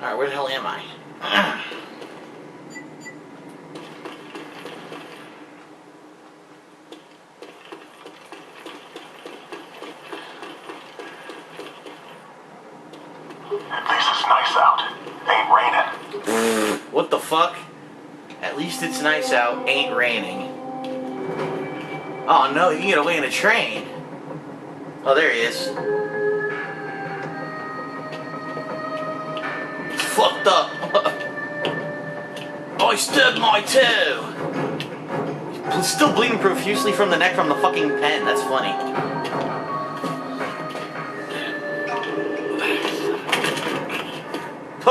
Alright, where the hell am I? At least it's nice out. Ain't raining. What the fuck? At least it's nice out. Ain't raining. Oh no, you can get away in a train. Oh, there he is. It's fucked up. I stubbed my toe. He's still bleeding profusely from the neck from the fucking pen. That's funny.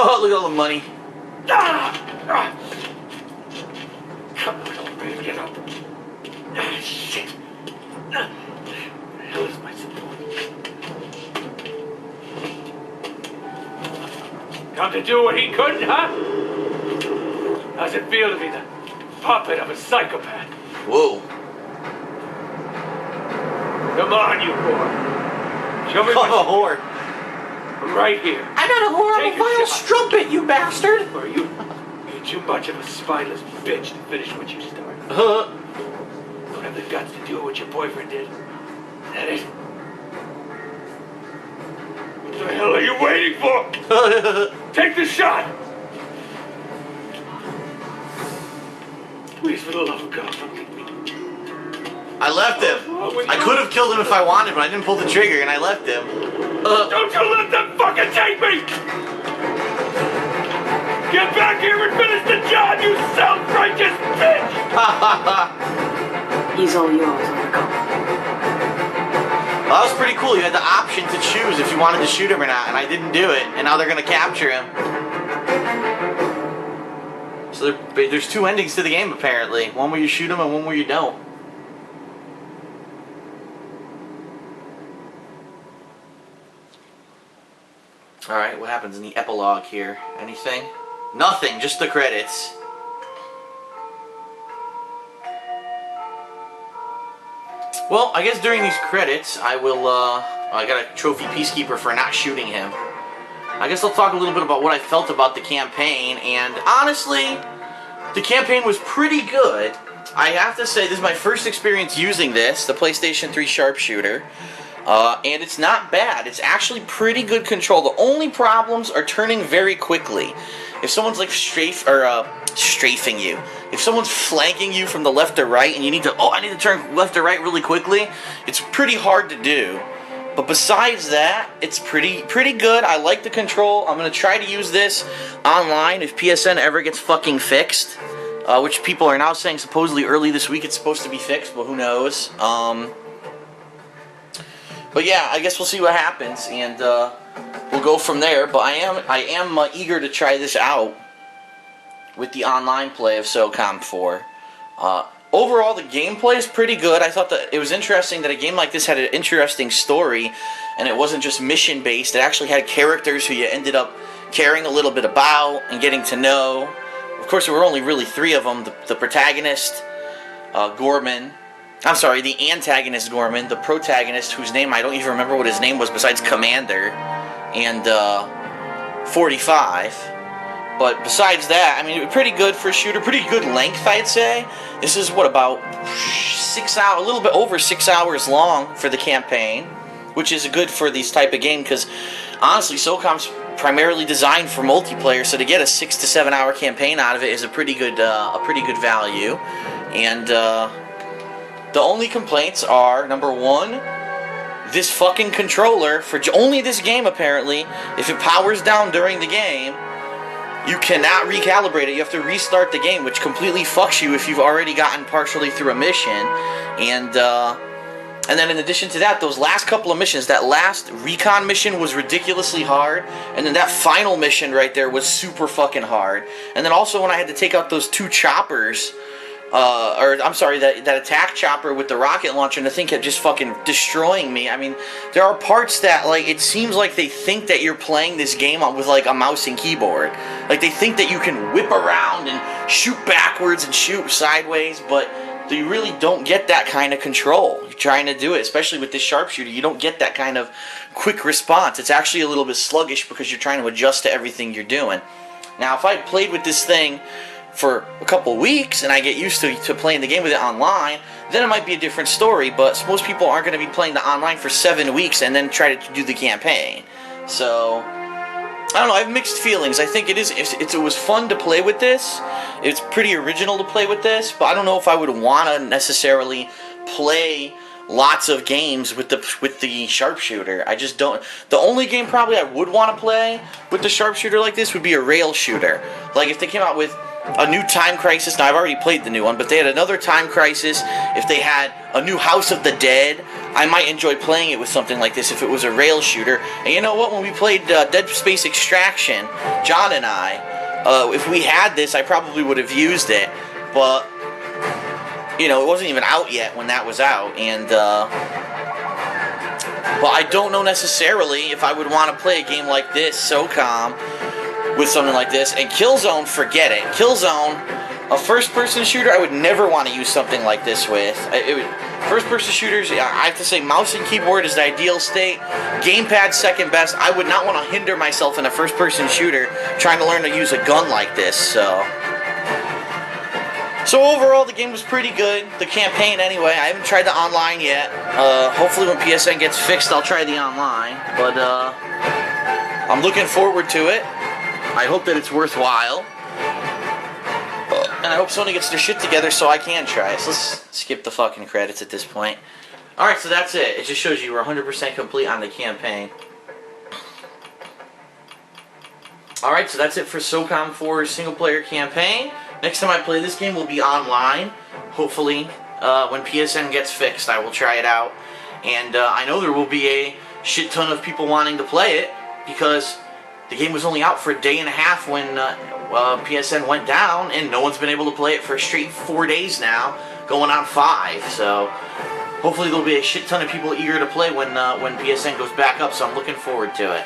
Oh, look at all the money. Come on, old man, get up. Shit. Where the hell is my support? Come to do what he couldn't, huh? How's it feel to be the puppet of a psychopath? Whoa. Come on, you whore. Show me what whore. I'm right here. I'm not a whore, I'm Take a a vile shot. strumpet, you bastard! Or you're too much of a spineless bitch to finish what you started. Don't have the guts to do what your boyfriend did. Is that it? What the hell are you waiting for? Take the shot! Please, for the love of God, don't leave me. I left him. I could have killed him if I wanted, but I didn't pull the trigger and I left him. Don't you let them fucking take me! Get back here and finish the job, you self-righteous bitch! He's all yours, Uncle. Well, that was pretty cool. You had the option to choose if you wanted to shoot him or not, and I didn't do it, and now they're going to capture him. So there's two endings to the game, apparently. One where you shoot him and one where you don't. Alright, what happens in the epilogue here? Anything? Nothing, just the credits. Well, I guess during these credits, I will, I got a trophy peacekeeper for not shooting him. I guess I'll talk a little bit about what I felt about the campaign, and honestly, the campaign was pretty good. I have to say, this is my first experience using this, the PlayStation 3 Sharpshooter. And it's not bad. It's actually pretty good control. The only problems are turning very quickly. If someone's like strafing you, if someone's flanking you from the left or right, and you need to, I need to turn left or right really quickly, it's pretty hard to do. But besides that, it's pretty good. I like the control. I'm gonna try to use this online if PSN ever gets fucking fixed, which people are now saying supposedly early this week it's supposed to be fixed, but who knows? But yeah, I guess we'll see what happens, and we'll go from there. But I am eager to try this out with the online play of SOCOM 4. Overall, the gameplay is pretty good. I thought that it was interesting that a game like this had an interesting story, and it wasn't just mission-based. It actually had characters who you ended up caring a little bit about and getting to know. Of course, there were only really three of them. The protagonist, Gorman. I'm sorry, the antagonist Gorman, the protagonist whose name I don't even remember what his name was besides Commander, and 45. But besides that, I mean, pretty good for a shooter, pretty good length, I'd say. This is, what, about 6 hours, a little bit over 6 hours long for the campaign, which is good for these type of game, because honestly, SOCOM's primarily designed for multiplayer, so to get a 6 to 7 hour campaign out of it is a pretty good value. And the only complaints are, number one, this fucking controller, for only this game apparently, if it powers down during the game, you cannot recalibrate it. You have to restart the game, which completely fucks you if you've already gotten partially through a mission. And then in addition to that, those last couple of missions, that last recon mission was ridiculously hard, and then that final mission right there was super fucking hard. And then also when I had to take out those two choppers, that attack chopper with the rocket launcher, and the thing kept just fucking destroying me. I mean, there are parts that, like, it seems like they think that you're playing this game with, like, a mouse and keyboard. Like, they think that you can whip around and shoot backwards and shoot sideways, but you really don't get that kind of control. You're trying to do it, especially with this sharpshooter. You don't get that kind of quick response. It's actually a little bit sluggish because you're trying to adjust to everything you're doing. Now, if I played with this thing for a couple weeks and I get used to playing the game with it online, then it might be a different story. But most people aren't going to be playing the online for 7 weeks and then try to do the campaign. So I don't know, I have mixed feelings. I think it was fun to play with this. It's pretty original to play with this, but I don't know if I would want to necessarily play lots of games with the sharpshooter. I just don't. The only game probably I would want to play with the sharpshooter like this would be a rail shooter. Like if they came out with a new Time Crisis. Now I've already played the new one, but they had another Time Crisis. If they had a new House of the Dead, I might enjoy playing it with something like this if it was a rail shooter. And you know what? When we played Dead Space Extraction, John and I, if we had this, I probably would have used it. But you know, it wasn't even out yet when that was out, and but I don't know necessarily if I would want to play a game like this, SOCOM, with something like this. And Killzone, forget it. Killzone, a first-person shooter, I would never want to use something like this with. First-person shooters, I have to say, mouse and keyboard is the ideal state. Gamepad second best. I would not want to hinder myself in a first-person shooter trying to learn to use a gun like this. So overall, the game was pretty good. The campaign, anyway. I haven't tried the online yet. Hopefully, when PSN gets fixed, I'll try the online. But I'm looking forward to it. I hope that it's worthwhile. And I hope Sony gets their shit together so I can try it. So let's skip the fucking credits at this point. Alright, so that's it. It just shows you we're 100% complete on the campaign. Alright, so that's it for SOCOM 4's single-player campaign. Next time I play this game will be online. Hopefully, when PSN gets fixed, I will try it out. And I know there will be a shit ton of people wanting to play it, because the game was only out for a day and a half when PSN went down, and no one's been able to play it for a straight 4 days now, going on 5. So hopefully there'll be a shit ton of people eager to play when PSN goes back up, so I'm looking forward to it.